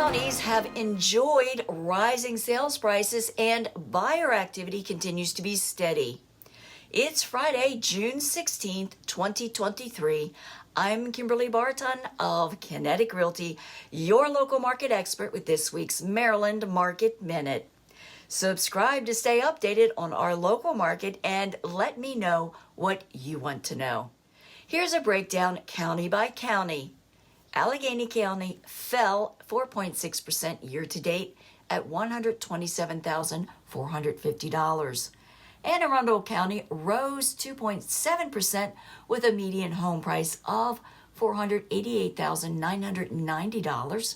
counties have enjoyed rising sales prices and buyer activity continues to be steady. It's Friday, June 16th, 2023. I'm Kimberly Barton of Kinetic Realty, your local market expert with this week's Maryland Market Minute. Subscribe to stay updated on our local market and let me know what you want to know. Here's a breakdown county by county. Allegany County fell 4.6% year-to-date at $127,450. And Arundel County rose 2.7% with a median home price of $488,990.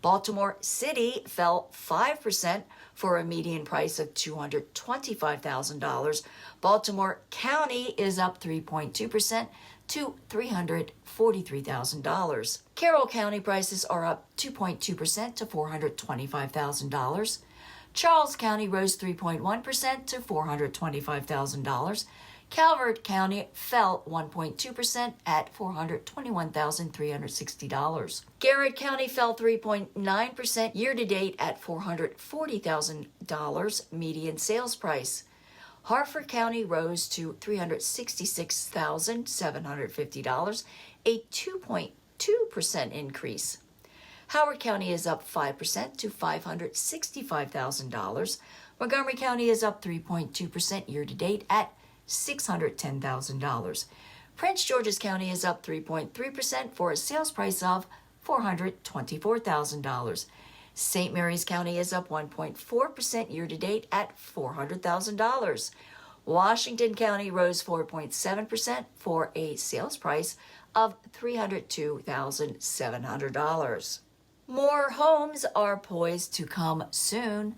Baltimore City fell 5% for a median price of $225,000. Baltimore County is up 3.2% to $343,000. Carroll County prices are up 2.2% to $425,000. Charles County rose 3.1% to $425,000. Calvert County fell 1.2% at $421,360. Garrett County fell 3.9% year-to-date at $440,000 median sales price. Harford County rose to $366,750, a 2.2% increase. Howard County is up 5% to $565,000. Montgomery County is up 3.2% year-to-date at $610,000. Prince George's County is up 3.3% for a sales price of $424,000. St. Mary's County is up 1.4% year-to-date at $400,000. Washington County rose 4.7% for a sales price of $302,700. More homes are poised to come soon.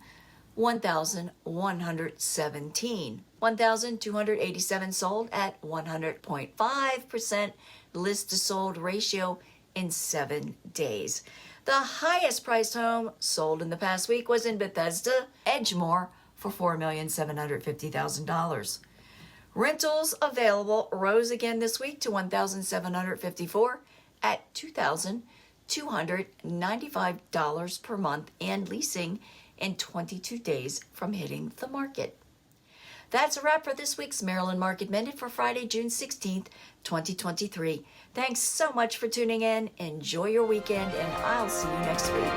1,117. 1,287 sold at 100.5% list-to-sold ratio in 7 days. The highest priced home sold in the past week was in Bethesda, Edgemoor, for $4,750,000. Rentals available rose again this week to 1,754 at $2,295 per month and leasing in 22 days from hitting the market. That's a wrap for this week's Maryland Market Minute for Friday, June 16th, 2023. Thanks so much for tuning in. Enjoy your weekend, and I'll see you next week.